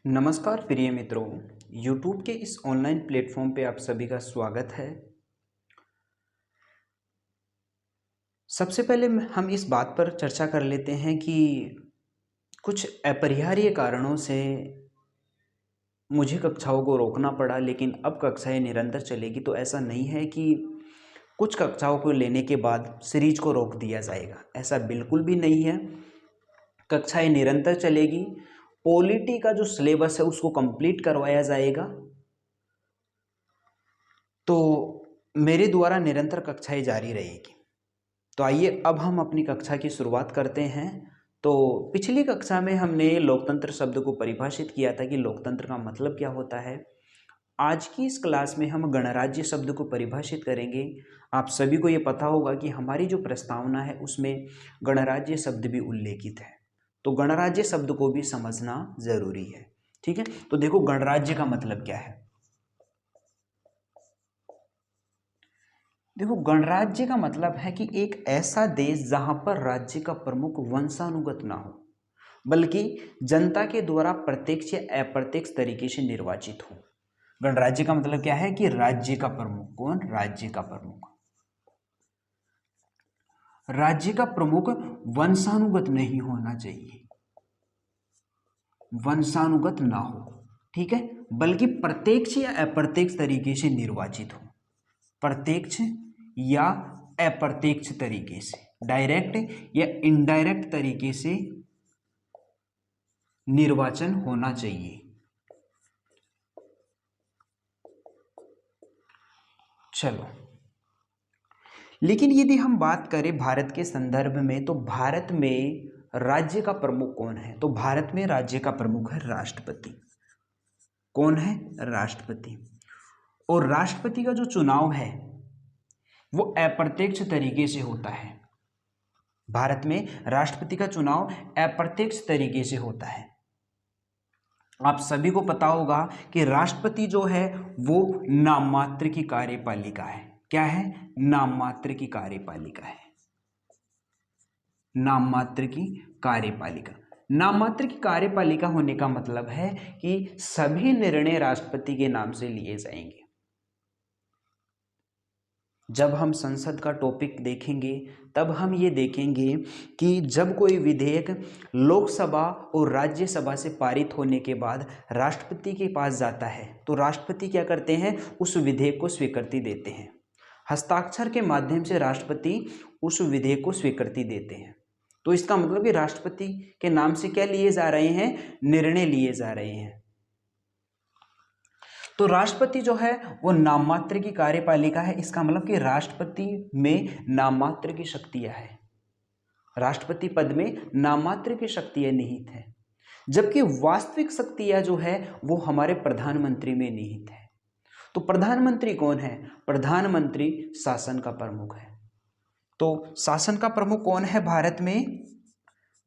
नमस्कार प्रिय मित्रों, YouTube के इस ऑनलाइन प्लेटफॉर्म पे आप सभी का स्वागत है। सबसे पहले हम इस बात पर चर्चा कर लेते हैं कि कुछ अपरिहार्य कारणों से मुझे कक्षाओं को रोकना पड़ा, लेकिन अब कक्षाएं निरंतर चलेगी। तो ऐसा नहीं है कि कुछ कक्षाओं को लेने के बाद सीरीज को रोक दिया जाएगा, ऐसा बिल्कुल भी नहीं है। कक्षाएं निरंतर चलेगी। पॉलिटी का जो सिलेबस है उसको कंप्लीट करवाया जाएगा। तो मेरे द्वारा निरंतर कक्षाएं जारी रहेगी। तो आइए अब हम अपनी कक्षा की शुरुआत करते हैं। तो पिछली कक्षा में हमने लोकतंत्र शब्द को परिभाषित किया था कि लोकतंत्र का मतलब क्या होता है। आज की इस क्लास में हम गणराज्य शब्द को परिभाषित करेंगे। आप सभी को ये पता होगा कि हमारी जो प्रस्तावना है उसमें गणराज्य शब्द भी उल्लेखित है। तो गणराज्य शब्द को भी समझना जरूरी है। ठीक है, तो देखो गणराज्य का मतलब क्या है। देखो गणराज्य का मतलब है कि एक ऐसा देश जहां पर राज्य का प्रमुख वंशानुगत ना हो, बल्कि जनता के द्वारा प्रत्यक्ष या अप्रत्यक्ष तरीके से निर्वाचित हो। गणराज्य का मतलब क्या है कि राज्य का प्रमुख कौन, राज्य का प्रमुख, राज्य का प्रमुख वंशानुगत नहीं होना चाहिए, वंशानुगत ना हो, ठीक है, बल्कि प्रत्यक्ष या अप्रत्यक्ष तरीके से निर्वाचित हो। प्रत्यक्ष या अप्रत्यक्ष तरीके से, डायरेक्ट या इनडायरेक्ट तरीके से निर्वाचन होना चाहिए। चलो, लेकिन यदि हम बात करें भारत के संदर्भ में, तो भारत में राज्य का प्रमुख कौन है। तो भारत में राज्य का प्रमुख है राष्ट्रपति। कौन है, राष्ट्रपति। और राष्ट्रपति का जो चुनाव है वो अप्रत्यक्ष तरीके से होता है। भारत में राष्ट्रपति का चुनाव अप्रत्यक्ष तरीके से होता है। आप सभी को पता होगा कि राष्ट्रपति जो है वो नाम मात्र की कार्यपालिका है। क्या है, नाम मात्र की कार्यपालिका है। नाम मात्र की कार्यपालिका, नाम मात्र की कार्यपालिका होने का मतलब है कि सभी निर्णय राष्ट्रपति के नाम से लिए जाएंगे। जब हम संसद का टॉपिक देखेंगे तब हम ये देखेंगे कि जब कोई विधेयक लोकसभा और राज्यसभा से पारित होने के बाद राष्ट्रपति के पास जाता है तो राष्ट्रपति क्या करते हैं, उस विधेयक को स्वीकृति देते हैं। हस्ताक्षर के माध्यम से राष्ट्रपति उस विधेयक को स्वीकृति देते हैं। तो इसका मतलब कि राष्ट्रपति के नाम से क्या लिए जा रहे हैं, निर्णय लिए जा रहे हैं। तो राष्ट्रपति जो है वो नाम मात्र की कार्यपालिका है। इसका मतलब कि राष्ट्रपति में नाम मात्र की शक्तियां है, राष्ट्रपति पद में नाम मात्र की शक्तियां निहित है, जबकि वास्तविक शक्तियां जो है वो हमारे प्रधानमंत्री में निहित है। तो प्रधानमंत्री कौन है, प्रधानमंत्री शासन का प्रमुख है। तो शासन का प्रमुख कौन है भारत में,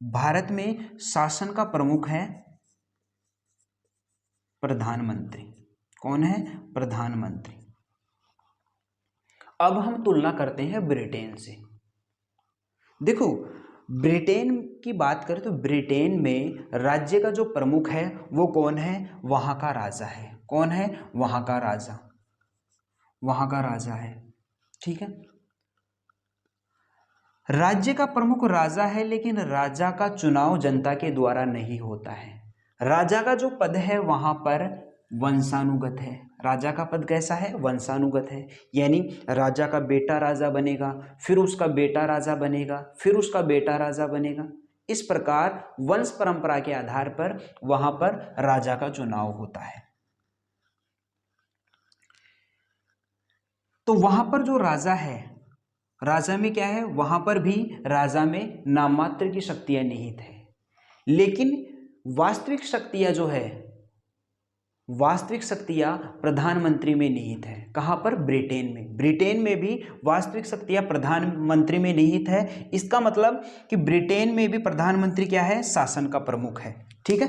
भारत में शासन का प्रमुख है प्रधानमंत्री। कौन है, प्रधानमंत्री। अब हम तुलना करते हैं ब्रिटेन से। देखो ब्रिटेन की बात करें तो ब्रिटेन में राज्य का जो प्रमुख है वो कौन है, वहां का राजा है। कौन है, वहां का राजा, वहां का राजा है। ठीक है, राज्य का प्रमुख राजा है, लेकिन राजा का चुनाव जनता के द्वारा नहीं होता है। राजा का जो पद है वहां पर वंशानुगत है। राजा का पद कैसा है, वंशानुगत है। यानी राजा का बेटा राजा बनेगा, फिर उसका बेटा राजा बनेगा, फिर उसका बेटा राजा बनेगा। इस प्रकार वंश परंपरा के आधार पर वहां पर राजा का चुनाव होता है। तो वहां पर जो राजा है, राजा में क्या है, वहां पर भी राजा में नाम मात्र की शक्तियां निहित है, लेकिन वास्तविक शक्तियां जो है, वास्तविक शक्तियां प्रधानमंत्री में निहित है। कहां पर, ब्रिटेन में। ब्रिटेन में भी वास्तविक शक्तियां प्रधानमंत्री में निहित है। इसका मतलब कि ब्रिटेन में भी प्रधानमंत्री क्या है, शासन का प्रमुख है। ठीक है,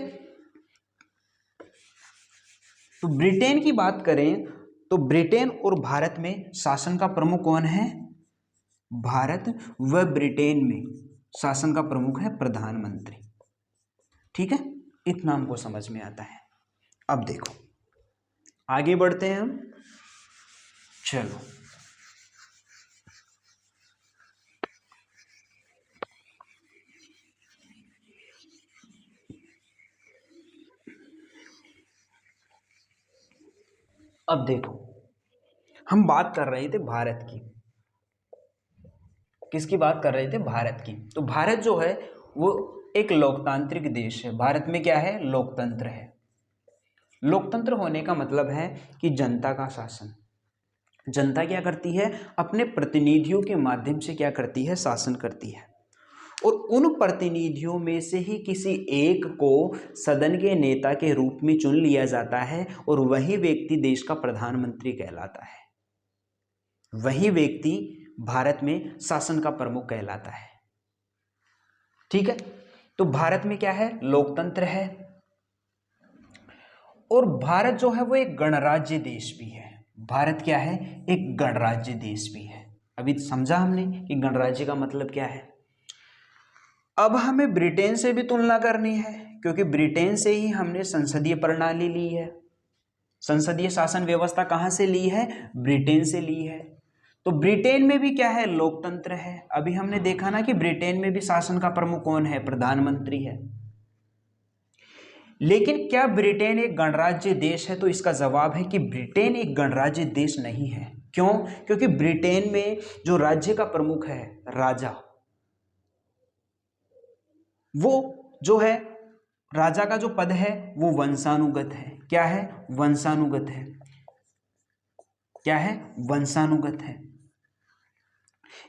तो ब्रिटेन की बात करें तो ब्रिटेन और भारत में शासन का प्रमुख कौन है, भारत व ब्रिटेन में शासन का प्रमुख है प्रधानमंत्री। ठीक है, इतना हमको समझ में आता है। अब देखो आगे बढ़ते हैं हम। चलो अब देखो, हम बात कर रहे थे भारत की। किसकी बात कर रहे थे? भारत की। तो भारत जो है वो एक लोकतांत्रिक देश है। भारत में क्या है? लोकतंत्र है। लोकतंत्र होने का मतलब है कि जनता का शासन। जनता क्या करती है? अपने प्रतिनिधियों के माध्यम से क्या करती है? शासन करती है। और उन प्रतिनिधियों में से ही किसी एक को सदन के नेता के रूप में चुन लिया जाता है और वही व्यक्ति देश का प्रधानमंत्री कहलाता है। वही व्यक्ति भारत में शासन का प्रमुख कहलाता है। ठीक है, तो भारत में क्या है? लोकतंत्र है। और भारत जो है वो एक गणराज्य देश भी है। भारत क्या है? एक गणराज्य देश भी है। अभी समझा हमने कि गणराज्य का मतलब क्या है। अब हमें ब्रिटेन से भी तुलना करनी है, क्योंकि ब्रिटेन से ही हमने संसदीय प्रणाली ली है। संसदीय शासन व्यवस्था कहाँ से ली है? ब्रिटेन से ली है। तो ब्रिटेन में भी क्या है? लोकतंत्र है। अभी हमने देखा ना कि ब्रिटेन में भी शासन का प्रमुख कौन है? प्रधानमंत्री है। लेकिन क्या ब्रिटेन एक गणराज्य देश है? तो इसका जवाब है कि ब्रिटेन एक गणराज्य देश नहीं है। क्यों? क्योंकि ब्रिटेन में जो राज्य का प्रमुख है, राजा, वो जो है राजा का जो पद है वो वंशानुगत है। क्या है? वंशानुगत है। क्या है? वंशानुगत है।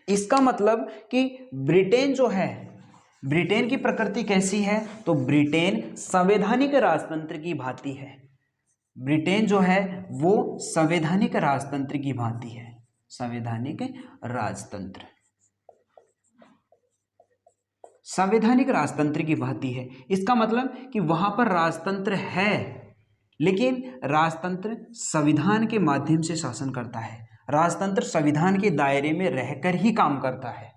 इसका मतलब कि ब्रिटेन जो है, ब्रिटेन की प्रकृति कैसी है? तो ब्रिटेन संवैधानिक राजतंत्र की भांति है। ब्रिटेन जो है वो संवैधानिक राजतंत्र की भांति है। संवैधानिक राजतंत्र, संवैधानिक राजतंत्र की भांति है। इसका मतलब कि वहां पर राजतंत्र है, लेकिन राजतंत्र संविधान के माध्यम से शासन करता है। राजतंत्र संविधान के दायरे में रहकर ही काम करता है।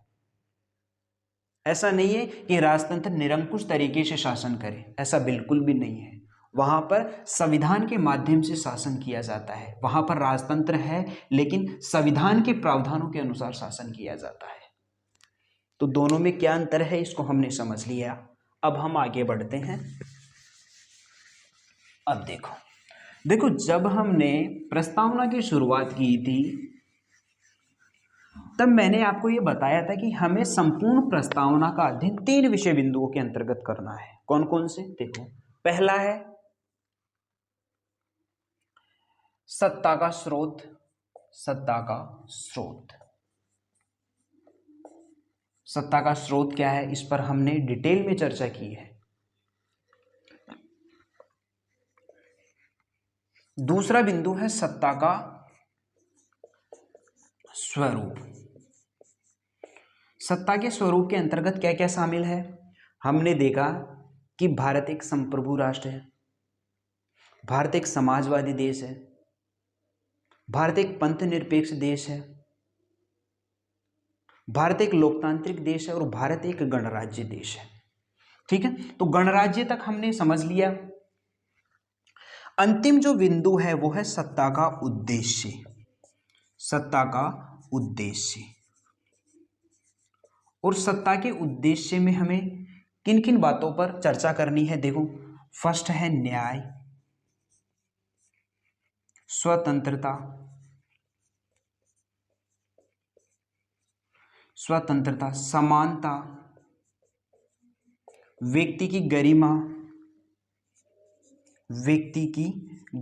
ऐसा नहीं है कि राजतंत्र निरंकुश तरीके से शासन करे, ऐसा बिल्कुल भी नहीं है। वहां पर संविधान के माध्यम से शासन किया जाता है। वहां पर राजतंत्र है, लेकिन संविधान के प्रावधानों के अनुसार शासन किया जाता है। तो दोनों में क्या अंतर है, इसको हमने समझ लिया। अब हम आगे बढ़ते हैं। अब देखो देखो जब हमने प्रस्तावना की शुरुआत की थी, तब मैंने आपको यह बताया था कि हमें संपूर्ण प्रस्तावना का अध्ययन 3 विषय बिंदुओं के अंतर्गत करना है। कौन कौन से? देखो, पहला है सत्ता का स्रोत। सत्ता का स्रोत, सत्ता का स्रोत क्या है, इस पर हमने डिटेल में चर्चा की है। दूसरा बिंदु है सत्ता का स्वरूप। सत्ता के स्वरूप के अंतर्गत क्या क्या शामिल है? हमने देखा कि भारत एक संप्रभु राष्ट्र है, भारत एक समाजवादी देश है, भारत एक पंथ निरपेक्ष देश है, भारत एक लोकतांत्रिक देश है और भारत एक गणराज्य देश है। ठीक है, तो गणराज्य तक हमने समझ लिया। अंतिम जो बिंदु है वो है सत्ता का उद्देश्य। सत्ता का उद्देश्य, और सत्ता के उद्देश्य में हमें किन किन बातों पर चर्चा करनी है? देखो, फर्स्ट है न्याय, स्वतंत्रता, स्वतंत्रता, समानता, व्यक्ति की गरिमा, व्यक्ति की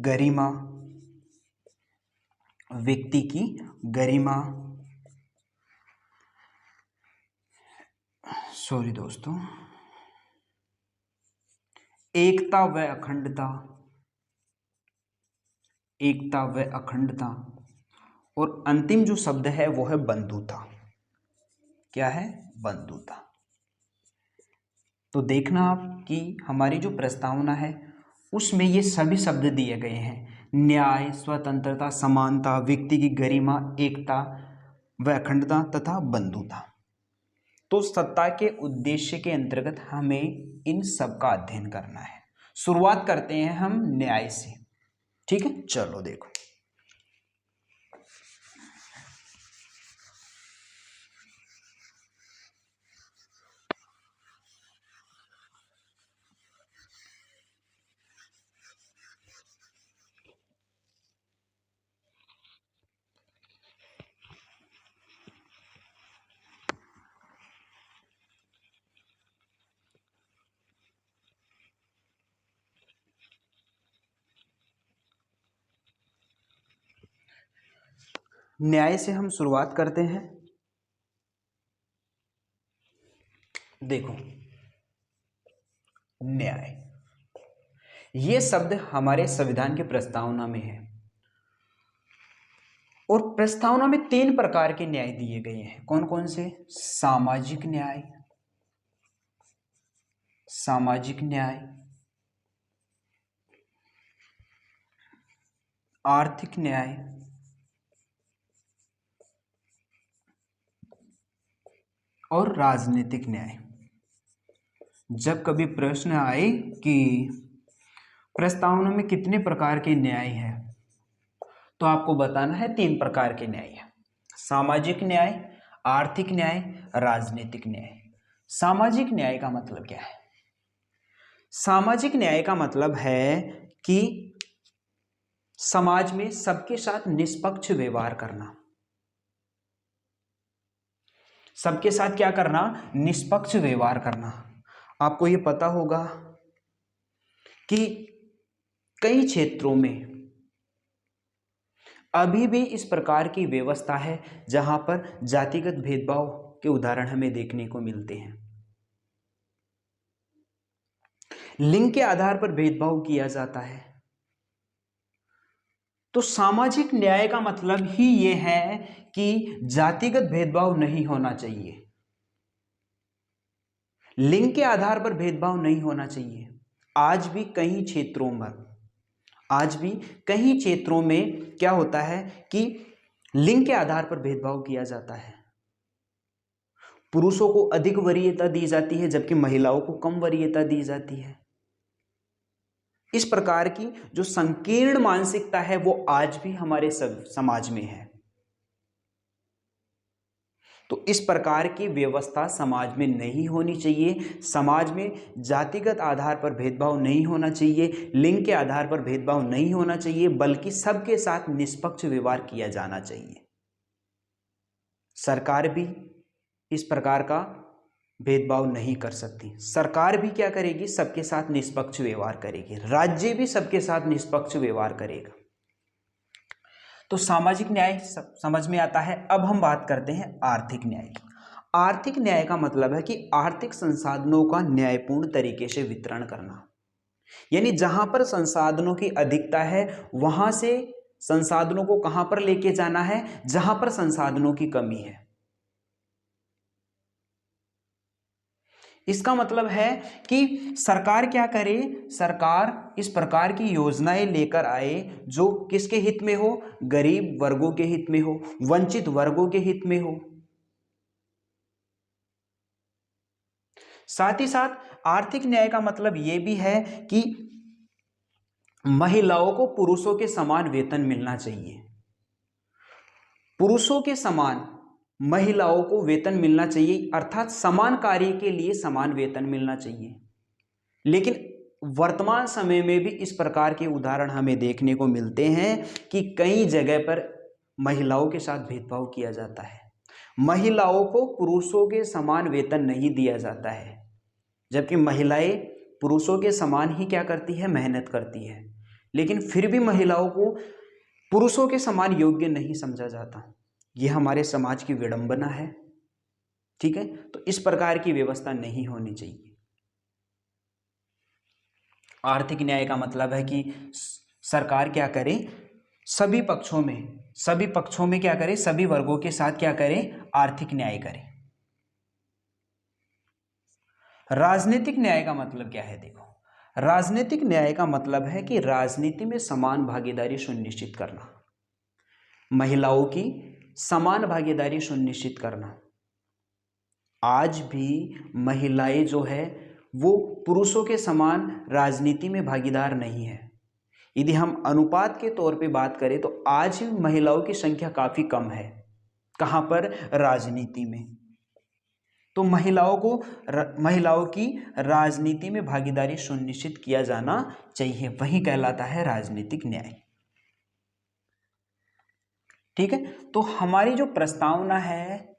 गरिमा, व्यक्ति की गरिमा, सॉरी दोस्तों, एकता व अखंडता, एकता व अखंडता, और अंतिम जो शब्द है वो है बंधुता। क्या है? बंधुता। तो देखना आप कि हमारी जो प्रस्तावना है उसमें ये सभी शब्द दिए गए हैं: न्याय, स्वतंत्रता, समानता, व्यक्ति की गरिमा, एकता व अखंडता तथा बंधुता। तो सत्ता के उद्देश्य के अंतर्गत हमें इन सब का अध्ययन करना है। शुरुआत करते हैं हम न्याय से। ठीक है, चलो देखो। न्याय से हम शुरुआत करते हैं। देखो, न्याय ये शब्द हमारे संविधान के प्रस्तावना में है, और प्रस्तावना में 3 प्रकार के न्याय दिए गए हैं। कौन कौन से? सामाजिक न्याय, सामाजिक न्याय, आर्थिक न्याय और राजनीतिक न्याय। जब कभी प्रश्न आए कि प्रस्तावना में कितने प्रकार के न्याय हैं, तो आपको बताना है 3 प्रकार के न्याय हैं। सामाजिक न्याय, आर्थिक न्याय, राजनीतिक न्याय। सामाजिक न्याय का मतलब क्या है? सामाजिक न्याय का मतलब है कि समाज में सबके साथ निष्पक्ष व्यवहार करना। सबके साथ क्या करना? निष्पक्ष व्यवहार करना। आपको ये पता होगा कि कई क्षेत्रों में अभी भी इस प्रकार की व्यवस्था है जहां पर जातिगत भेदभाव के उदाहरण हमें देखने को मिलते हैं। लिंग के आधार पर भेदभाव किया जाता है। तो सामाजिक न्याय का मतलब ही यह है कि जातिगत भेदभाव नहीं होना चाहिए, लिंग के आधार पर भेदभाव नहीं होना चाहिए। आज भी कई क्षेत्रों में क्या होता है कि लिंग के आधार पर भेदभाव किया जाता है। पुरुषों को अधिक वरीयता दी जाती है जबकि महिलाओं को कम वरीयता दी जाती है। इस प्रकार की जो संकीर्ण मानसिकता है वो आज भी हमारे समाज में है। तो इस प्रकार की व्यवस्था समाज में नहीं होनी चाहिए। समाज में जातिगत आधार पर भेदभाव नहीं होना चाहिए, लिंग के आधार पर भेदभाव नहीं होना चाहिए, बल्कि सबके साथ निष्पक्ष व्यवहार किया जाना चाहिए। सरकार भी इस प्रकार का भेदभाव नहीं कर सकती। सरकार भी क्या करेगी? सबके साथ निष्पक्ष व्यवहार करेगी। राज्य भी सबके साथ निष्पक्ष व्यवहार करेगा। तो सामाजिक न्याय समझ में आता है। अब हम बात करते हैं आर्थिक न्याय की। आर्थिक न्याय का मतलब है कि आर्थिक संसाधनों का न्यायपूर्ण तरीके से वितरण करना। यानी जहां पर संसाधनों की अधिकता है वहां से संसाधनों को कहां पर लेके जाना है? जहां पर संसाधनों की कमी है। इसका मतलब है कि सरकार क्या करे? सरकार इस प्रकार की योजनाएं लेकर आए जो किसके हित में हो? गरीब वर्गों के हित में हो, वंचित वर्गों के हित में हो। साथ ही साथ आर्थिक न्याय का मतलब यह भी है कि महिलाओं को पुरुषों के समान वेतन मिलना चाहिए। पुरुषों के समान महिलाओं को वेतन मिलना चाहिए, अर्थात समान कार्य के लिए समान वेतन मिलना चाहिए। लेकिन वर्तमान समय में भी इस प्रकार के उदाहरण हमें देखने को मिलते हैं कि कई जगह पर महिलाओं के साथ भेदभाव किया जाता है। महिलाओं को पुरुषों के समान वेतन नहीं दिया जाता है, जबकि महिलाएं पुरुषों के समान ही क्या करती है? मेहनत करती है, लेकिन फिर भी महिलाओं को पुरुषों के समान योग्य नहीं समझा जाता। यह हमारे समाज की विडंबना है। ठीक है, तो इस प्रकार की व्यवस्था नहीं होनी चाहिए। आर्थिक न्याय का मतलब है कि सरकार क्या करे? सभी पक्षों में क्या करे? सभी वर्गों के साथ क्या करे? आर्थिक न्याय करे। राजनीतिक न्याय का मतलब क्या है? देखो, राजनीतिक न्याय का मतलब है कि राजनीति में समान भागीदारी सुनिश्चित करना, महिलाओं की समान भागीदारी सुनिश्चित करना। आज भी महिलाएं जो है वो पुरुषों के समान राजनीति में भागीदार नहीं है। यदि हम अनुपात के तौर पे बात करें तो आज महिलाओं की संख्या काफी कम है। कहाँ पर? राजनीति में। तो महिलाओं की राजनीति में भागीदारी सुनिश्चित किया जाना चाहिए, वही कहलाता है राजनीतिक न्याय। ठीक है, तो हमारी जो प्रस्तावना है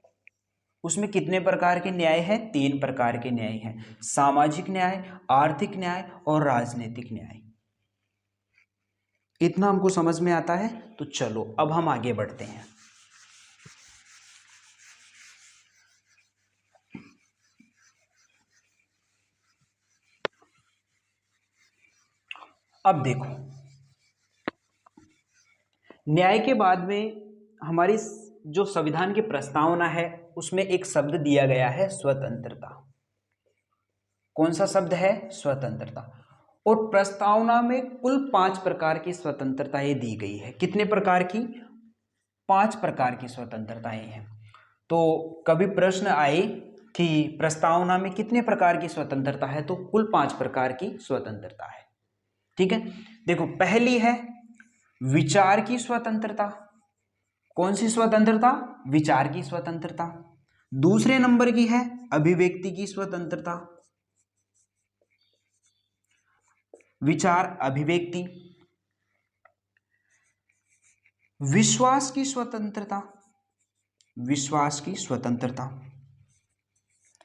उसमें कितने प्रकार के न्याय है? 3 प्रकार के न्याय हैं, सामाजिक न्याय, आर्थिक न्याय और राजनीतिक न्याय। इतना हमको समझ में आता है। तो चलो अब हम आगे बढ़ते हैं। अब देखो, न्याय के बाद में हमारी जो संविधान की प्रस्तावना है उसमें एक शब्द दिया गया है, स्वतंत्रता। कौन सा शब्द है? स्वतंत्रता। और प्रस्तावना में कुल 5 प्रकार की स्वतंत्रताएं दी गई है। कितने प्रकार की? 5 प्रकार की स्वतंत्रताएं हैं। तो कभी प्रश्न आए कि प्रस्तावना में कितने प्रकार की स्वतंत्रता है, तो कुल 5 प्रकार की स्वतंत्रता है। ठीक है, देखो, पहली है विचार की स्वतंत्रता। कौन सी स्वतंत्रता? विचार की स्वतंत्रता। दूसरे नंबर की है अभिव्यक्ति की स्वतंत्रता, विचार, अभिव्यक्ति। विश्वास की स्वतंत्रता, विश्वास की स्वतंत्रता।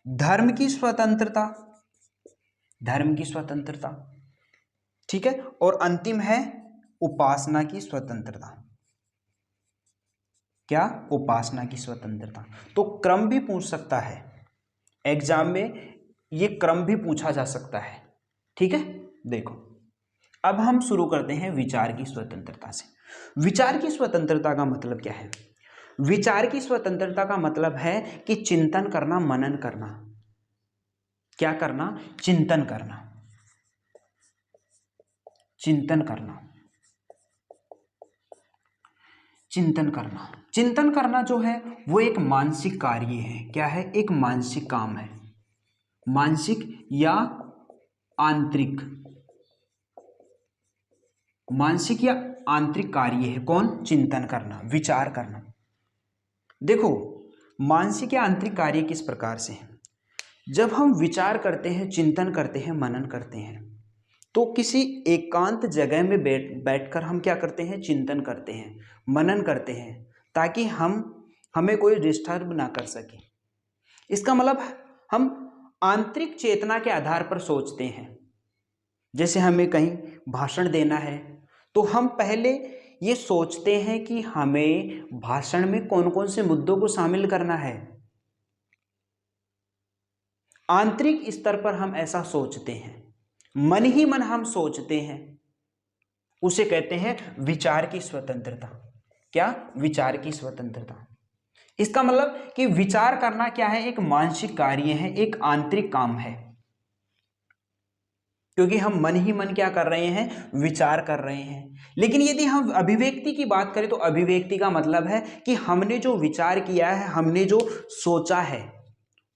धर्म की स्वतंत्रता, धर्म की स्वतंत्रता। ठीक है, और अंतिम है उपासना की स्वतंत्रता। क्या? उपासना की स्वतंत्रता। तो क्रम भी पूछ सकता है एग्जाम में, ये क्रम भी पूछा जा सकता है। ठीक है, देखो अब हम शुरू करते हैं विचार की स्वतंत्रता से। विचार की स्वतंत्रता का मतलब क्या है? विचार की स्वतंत्रता का मतलब है कि चिंतन करना, मनन करना। क्या करना? चिंतन करना, चिंतन करना, चिंतन करना। चिंतन करना जो है वो एक मानसिक कार्य है। क्या है? एक मानसिक काम है, मानसिक या आंतरिक, मानसिक या आंतरिक कार्य है। कौन? चिंतन करना, विचार करना। देखो, मानसिक या आंतरिक कार्य किस प्रकार से है? जब हम विचार करते हैं, चिंतन करते हैं, मनन करते हैं, तो किसी एकांत जगह में बैठकर हम क्या करते हैं? चिंतन करते हैं, मनन करते हैं, ताकि हमें कोई डिस्टर्ब ना कर सके। इसका मतलब हम आंतरिक चेतना के आधार पर सोचते हैं। जैसे हमें कहीं भाषण देना है तो हम पहले ये सोचते हैं कि हमें भाषण में कौन कौन से मुद्दों को शामिल करना है। आंतरिक स्तर पर हम ऐसा सोचते हैं, मन ही मन हम सोचते हैं, उसे कहते हैं विचार की स्वतंत्रता। क्या? विचार की स्वतंत्रता। इसका मतलब कि विचार करना क्या है? एक मानसिक कार्य है, एक आंतरिक काम है, क्योंकि हम मन ही मन क्या कर रहे हैं? विचार कर रहे हैं। लेकिन यदि हम अभिव्यक्ति की बात करें तो अभिव्यक्ति का मतलब है कि हमने जो विचार किया है, हमने जो सोचा है,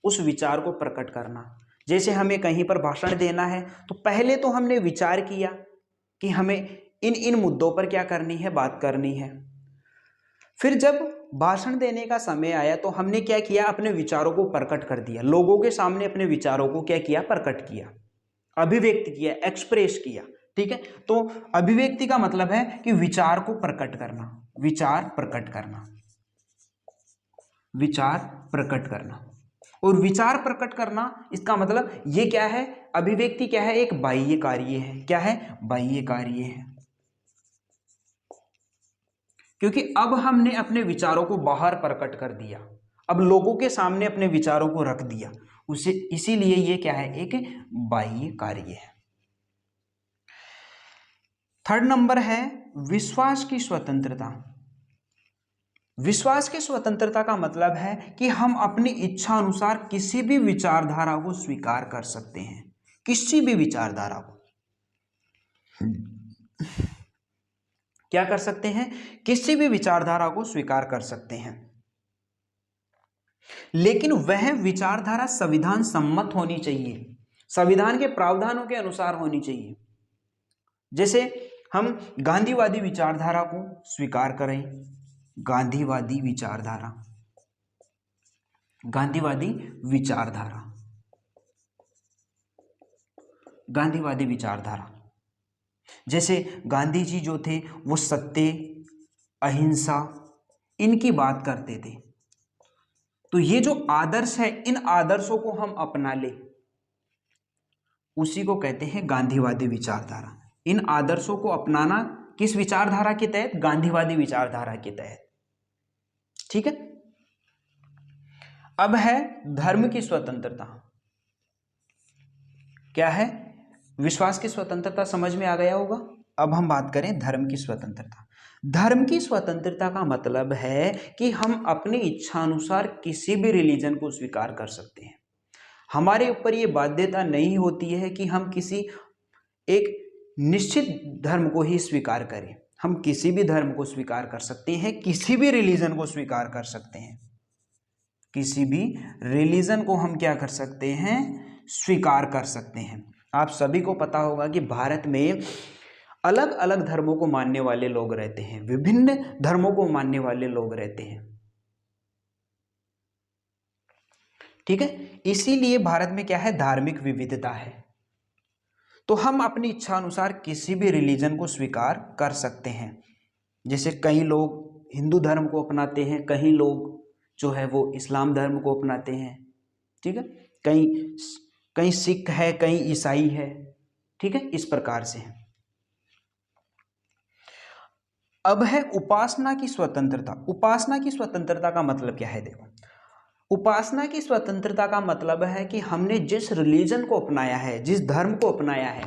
उस विचार को प्रकट करना। जैसे हमें कहीं पर भाषण देना है तो पहले तो हमने विचार किया कि हमें इन इन मुद्दों पर क्या करनी है? बात करनी है। फिर जब भाषण देने का समय आया तो हमने क्या किया? अपने विचारों को प्रकट कर दिया, लोगों के सामने अपने विचारों को क्या किया? प्रकट किया, अभिव्यक्त किया, एक्सप्रेस किया। ठीक है, तो अभिव्यक्ति का मतलब है कि विचार को प्रकट करना, विचार प्रकट करना, विचार प्रकट करना। और विचार प्रकट करना, इसका मतलब ये क्या है? अभिव्यक्ति क्या है? एक बाह्य कार्य है। क्या है? बाह्य कार्य है, क्योंकि अब हमने अपने विचारों को बाहर प्रकट कर दिया, अब लोगों के सामने अपने विचारों को रख दिया, उसे इसीलिए ये क्या है? एक बाह्य कार्य है। थर्ड नंबर है विश्वास की स्वतंत्रता। विश्वास की स्वतंत्रता का मतलब है कि हम अपनी इच्छा अनुसार किसी भी विचारधारा को स्वीकार कर सकते हैं, किसी भी विचारधारा को क्या कर सकते हैं? किसी भी विचारधारा को स्वीकार कर सकते हैं, लेकिन वह विचारधारा संविधान सम्मत होनी चाहिए। संविधान के प्रावधानों के अनुसार होनी चाहिए। जैसे हम गांधीवादी विचारधारा को स्वीकार करें, गांधीवादी विचारधारा, गांधीवादी विचारधारा, गांधीवादी विचारधारा, जैसे गांधी जी जो थे वो सत्य, अहिंसा, इनकी बात करते थे। तो ये जो आदर्श है, इन आदर्शों को हम अपना ले, उसी को कहते हैं गांधीवादी विचारधारा। इन आदर्शों को अपनाना किस विचारधारा के तहत? गांधीवादी विचारधारा के तहत। ठीक है। अब है धर्म की स्वतंत्रता। क्या है? विश्वास की स्वतंत्रता समझ में आ गया होगा। अब हम बात करें धर्म की स्वतंत्रता। धर्म की स्वतंत्रता का मतलब है कि हम अपनी इच्छा अनुसार किसी भी रिलीजन को स्वीकार कर सकते हैं। हमारे ऊपर ये बाध्यता नहीं होती है कि हम किसी एक निश्चित धर्म को ही स्वीकार करें। हम किसी भी धर्म को स्वीकार कर सकते हैं, किसी भी रिलीजन को स्वीकार कर सकते हैं, किसी भी रिलीजन को हम क्या कर सकते हैं? स्वीकार कर सकते हैं। आप सभी को पता होगा कि भारत में अलग अलग धर्मों को मानने वाले लोग रहते हैं, विभिन्न धर्मों को मानने वाले लोग रहते हैं। ठीक है। इसीलिए भारत में क्या है? धार्मिक विविधता है। तो हम अपनी इच्छा अनुसार किसी भी रिलीजन को स्वीकार कर सकते हैं। जैसे कई लोग हिंदू धर्म को अपनाते हैं, कई लोग जो है वो इस्लाम धर्म को अपनाते हैं। ठीक है। कई सिख है, कई ईसाई है। ठीक है, इस प्रकार से है। अब है उपासना की स्वतंत्रता। उपासना की स्वतंत्रता का मतलब क्या है? देखो, उपासना की स्वतंत्रता का मतलब है कि हमने जिस रिलीजन को अपनाया है, जिस धर्म को अपनाया है,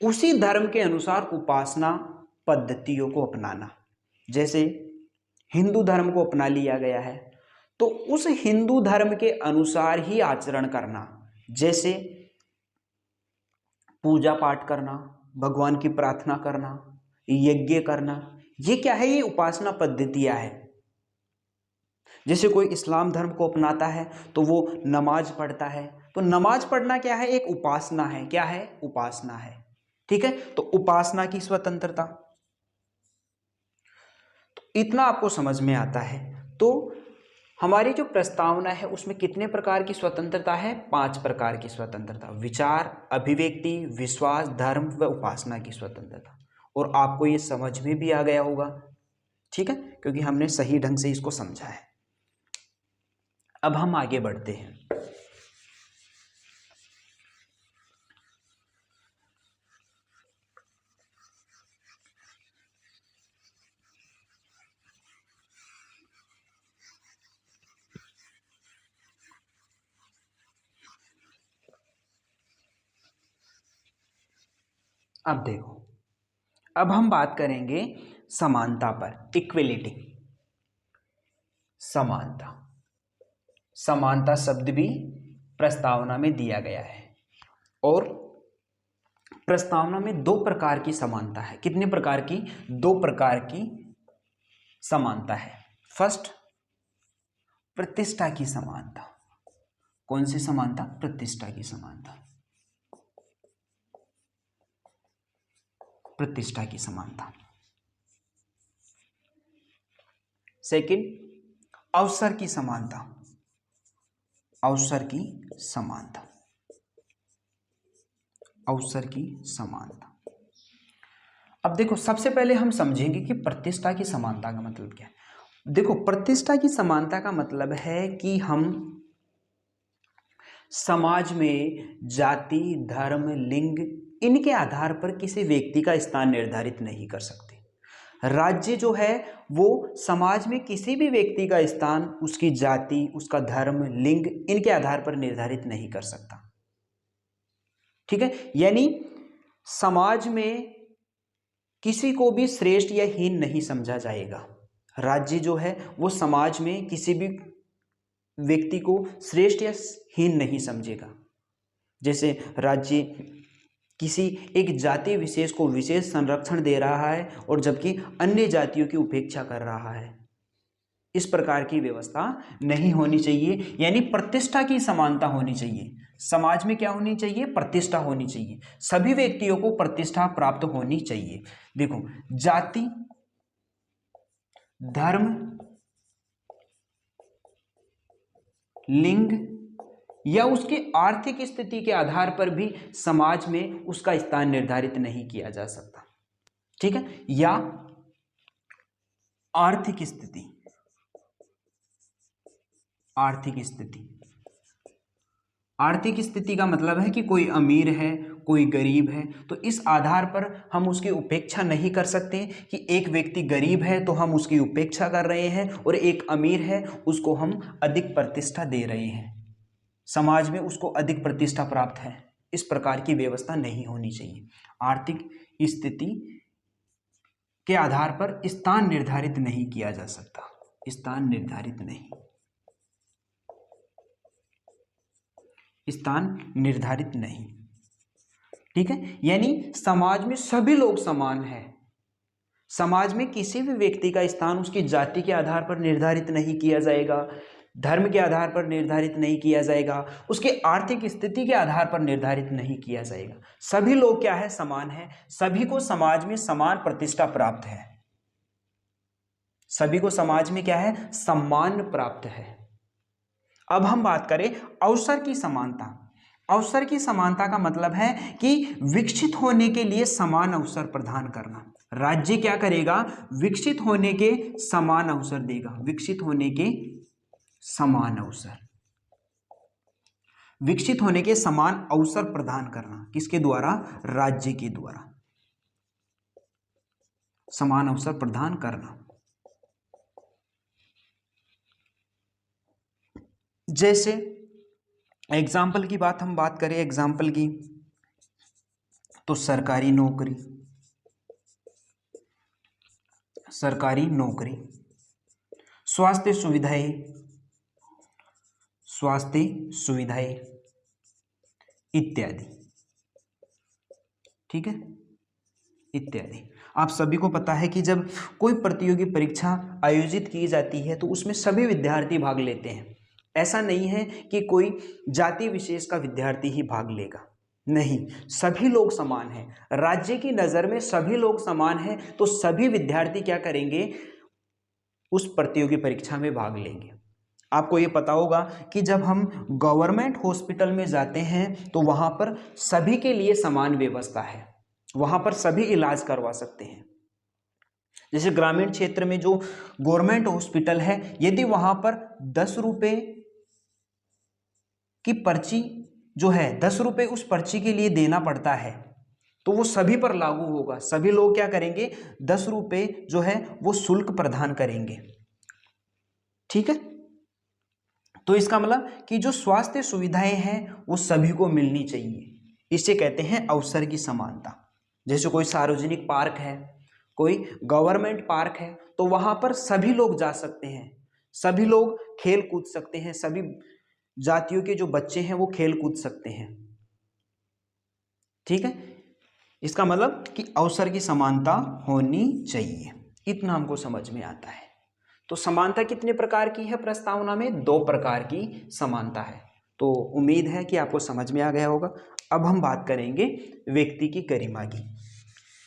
उसी धर्म के अनुसार उपासना पद्धतियों को अपनाना। जैसे हिंदू धर्म को अपना लिया गया है तो उस हिंदू धर्म के अनुसार ही आचरण करना। जैसे पूजा पाठ करना, भगवान की प्रार्थना करना, यज्ञ करना, ये क्या है? ये उपासना पद्धतियां है। जैसे कोई इस्लाम धर्म को अपनाता है तो वो नमाज पढ़ता है, तो नमाज पढ़ना क्या है? एक उपासना है। क्या है? उपासना है। ठीक है। तो उपासना की स्वतंत्रता, तो इतना आपको समझ में आता है। तो हमारी जो प्रस्तावना है उसमें कितने प्रकार की स्वतंत्रता है? 5 प्रकार की स्वतंत्रता। विचार, अभिव्यक्ति, विश्वास, धर्म व उपासना की स्वतंत्रता। और आपको ये समझ में भी आ गया होगा। ठीक है, क्योंकि हमने सही ढंग से इसको समझा है। अब हम आगे बढ़ते हैं। अब देखो, अब हम बात करेंगे समानता पर, इक्विलिटी। समानता, समानता शब्द भी प्रस्तावना में दिया गया है। और प्रस्तावना में 2 प्रकार की समानता है। कितने प्रकार की? 2 प्रकार की समानता है। फर्स्ट, प्रतिष्ठा की समानता। कौन सी समानता? प्रतिष्ठा की समानता। प्रतिष्ठा की समानता। सेकंड, अवसर की समानता। अवसर की समानता। अवसर की समानता। अब देखो, सबसे पहले हम समझेंगे कि प्रतिष्ठा की समानता का मतलब क्या है। देखो, प्रतिष्ठा की समानता का मतलब है कि हम समाज में जाति, धर्म, लिंग, इनके आधार पर किसी व्यक्ति का स्थान निर्धारित नहीं कर सकते। राज्य जो है वो समाज में किसी भी व्यक्ति का स्थान उसकी जाति, उसका धर्म, लिंग, इनके आधार पर निर्धारित नहीं कर सकता। ठीक है। यानी समाज में किसी को भी श्रेष्ठ या हीन नहीं समझा जाएगा। राज्य जो है वो समाज में किसी भी व्यक्ति को श्रेष्ठ या हीन नहीं समझेगा। जैसे राज्य किसी एक जाति विशेष को विशेष संरक्षण दे रहा है और जबकि अन्य जातियों की उपेक्षा कर रहा है। इस प्रकार की व्यवस्था नहीं होनी चाहिए, यानी प्रतिष्ठा की समानता होनी चाहिए। समाज में क्या होनी चाहिए? प्रतिष्ठा होनी चाहिए, सभी व्यक्तियों को प्रतिष्ठा प्राप्त होनी चाहिए। देखो, जाति, धर्म, लिंग या उसकी आर्थिक स्थिति के आधार पर भी समाज में उसका स्थान निर्धारित नहीं किया जा सकता। ठीक है? या आर्थिक स्थिति, आर्थिक स्थिति, आर्थिक स्थिति का मतलब है कि कोई अमीर है, कोई गरीब है, तो इस आधार पर हम उसकी उपेक्षा नहीं कर सकते कि एक व्यक्ति गरीब है तो हम उसकी उपेक्षा कर रहे हैं और एक अमीर है उसको हम अधिक प्रतिष्ठा दे रहे हैं, समाज में उसको अधिक प्रतिष्ठा प्राप्त है। इस प्रकार की व्यवस्था नहीं होनी चाहिए। आर्थिक स्थिति के आधार पर स्थान निर्धारित नहीं किया जा सकता, स्थान निर्धारित नहीं, स्थान निर्धारित नहीं। ठीक है? यानी समाज में सभी लोग समान हैं, समाज में किसी भी व्यक्ति का स्थान उसकी जाति के आधार पर निर्धारित नहीं किया जाएगा, धर्म के आधार पर निर्धारित नहीं किया जाएगा, उसके आर्थिक स्थिति के आधार पर निर्धारित नहीं किया जाएगा। सभी लोग क्या है? समान है, सभी को समाज में समान प्रतिष्ठा प्राप्त है, सभी को समाज में क्या है? सम्मान प्राप्त है। अब हम बात करें अवसर की समानता। अवसर की समानता का मतलब है कि विकसित होने के लिए समान अवसर प्रदान करना। राज्य क्या करेगा? विकसित होने के समान अवसर देगा, विकसित होने के समान अवसर, विकसित होने के समान अवसर प्रदान करना। किसके द्वारा? राज्य के द्वारा समान अवसर प्रदान करना। जैसे एग्जाम्पल की बात हम बात करें, एग्जाम्पल की, तो सरकारी नौकरी, सरकारी नौकरी, स्वास्थ्य सुविधाएं, स्वास्थ्य सुविधाएं इत्यादि। ठीक है? इत्यादि। आप सभी को पता है कि जब कोई प्रतियोगी परीक्षा आयोजित की जाती है तो उसमें सभी विद्यार्थी भाग लेते हैं। ऐसा नहीं है कि कोई जाति विशेष का विद्यार्थी ही भाग लेगा, नहीं, सभी लोग समान हैं, राज्य की नज़र में सभी लोग समान हैं, तो सभी विद्यार्थी क्या करेंगे? उस प्रतियोगी परीक्षा में भाग लेंगे। आपको ये पता होगा कि जब हम गवर्नमेंट हॉस्पिटल में जाते हैं तो वहाँ पर सभी के लिए समान व्यवस्था है, वहाँ पर सभी इलाज करवा सकते हैं। जैसे ग्रामीण क्षेत्र में जो गवर्नमेंट हॉस्पिटल है, यदि वहाँ पर 10 रुपये की पर्ची जो है, 10 रुपये उस पर्ची के लिए देना पड़ता है, तो वो सभी पर लागू होगा, सभी लोग क्या करेंगे? 10 रुपये जो है वो शुल्क प्रदान करेंगे। ठीक है? तो इसका मतलब कि जो स्वास्थ्य सुविधाएं हैं वो सभी को मिलनी चाहिए, इसे कहते हैं अवसर की समानता। जैसे कोई सार्वजनिक पार्क है, कोई गवर्नमेंट पार्क है, तो वहां पर सभी लोग जा सकते हैं, सभी लोग खेल कूद सकते हैं, सभी जातियों के जो बच्चे हैं वो खेल कूद सकते हैं। ठीक है? इसका मतलब कि अवसर की समानता होनी चाहिए, इतना हमको समझ में आता है। तो समानता कितने प्रकार की है प्रस्तावना में? 2 प्रकार की समानता है। तो उम्मीद है कि आपको समझ में आ गया होगा। अब हम बात करेंगे व्यक्ति की गरिमा की।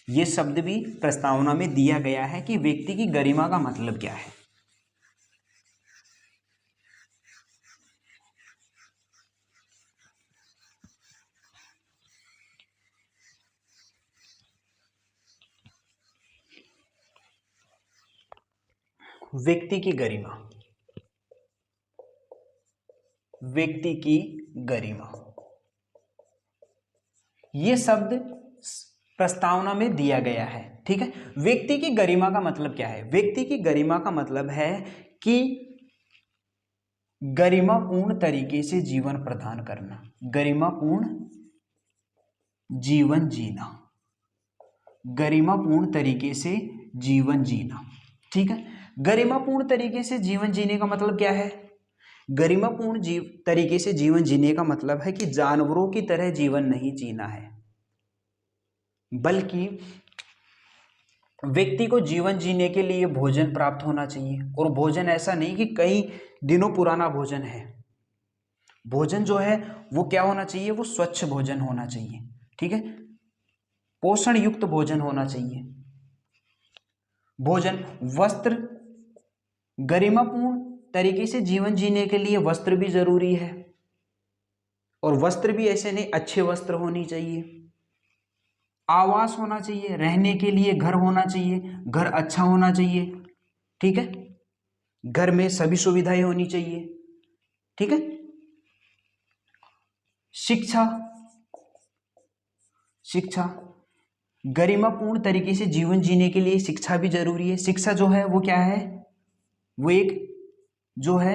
ये शब्द भी प्रस्तावना में दिया गया है कि व्यक्ति की गरिमा का मतलब क्या है। व्यक्ति की गरिमा, व्यक्ति की गरिमा, ये शब्द प्रस्तावना में दिया गया है। ठीक है? व्यक्ति की गरिमा का मतलब क्या है? व्यक्ति की गरिमा का मतलब है कि गरिमापूर्ण तरीके से जीवन प्रदान करना, गरिमापूर्ण जीवन जीना, गरिमापूर्ण तरीके से जीवन जीना। ठीक है? गरिमापूर्ण तरीके से जीवन जीने का मतलब क्या है? गरिमापूर्ण तरीके से जीवन जीने का मतलब है कि जानवरों की तरह जीवन नहीं जीना है, बल्कि व्यक्ति को जीवन जीने के लिए भोजन प्राप्त होना चाहिए, और भोजन ऐसा नहीं कि कई दिनों पुराना भोजन है। भोजन जो है वो क्या होना चाहिए, वो स्वच्छ भोजन होना चाहिए, ठीक है, पोषण युक्त भोजन होना चाहिए। भोजन, वस्त्र, गरिमापूर्ण तरीके से जीवन जीने के लिए वस्त्र भी जरूरी है, और वस्त्र भी ऐसे नहीं, अच्छे वस्त्र होनी चाहिए। आवास होना चाहिए, रहने के लिए घर होना चाहिए, घर अच्छा होना चाहिए, ठीक है, घर में सभी सुविधाएं होनी चाहिए, ठीक है। शिक्षा, शिक्षा, गरिमापूर्ण तरीके से जीवन जीने के लिए शिक्षा भी जरूरी है। शिक्षा जो है वो क्या है, वो एक जो है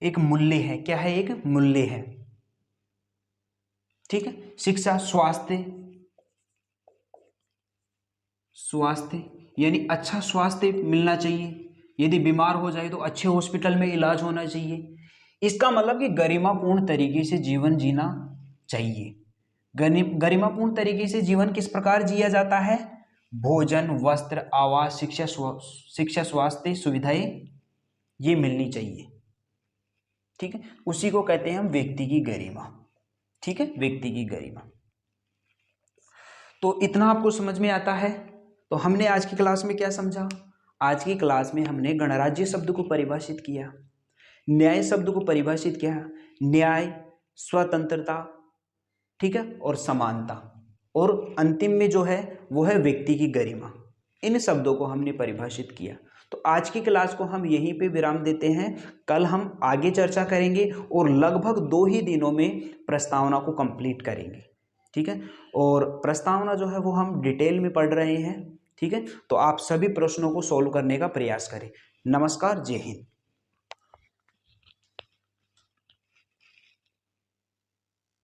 एक मूल्य है, क्या है, एक मूल्य है, ठीक है। शिक्षा, स्वास्थ्य, स्वास्थ्य यानी अच्छा स्वास्थ्य मिलना चाहिए, यदि बीमार हो जाए तो अच्छे हॉस्पिटल में इलाज होना चाहिए। इसका मतलब कि गरिमापूर्ण तरीके से जीवन जीना चाहिए। गरिमापूर्ण तरीके से जीवन किस प्रकार जिया जाता है, भोजन, वस्त्र, आवास, शिक्षा, स्वास्थ्य सुविधाएं ये मिलनी चाहिए, ठीक है। उसी को कहते हैं हम व्यक्ति की गरिमा, ठीक है, व्यक्ति की गरिमा। तो इतना आपको समझ में आता है। तो हमने आज की क्लास में क्या समझा, आज की क्लास में हमने गणराज्य शब्द को परिभाषित किया, न्याय शब्द को परिभाषित किया, न्याय, स्वतंत्रता, ठीक है, और समानता, और अंतिम में जो है वो है व्यक्ति की गरिमा। इन शब्दों को हमने परिभाषित किया। तो आज की क्लास को हम यहीं पे विराम देते हैं। कल हम आगे चर्चा करेंगे और लगभग 2 ही दिनों में प्रस्तावना को कंप्लीट करेंगे, ठीक है। और प्रस्तावना जो है वो हम डिटेल में पढ़ रहे हैं, ठीक है। तो आप सभी प्रश्नों को सॉल्व करने का प्रयास करें। नमस्कार, जय हिंद।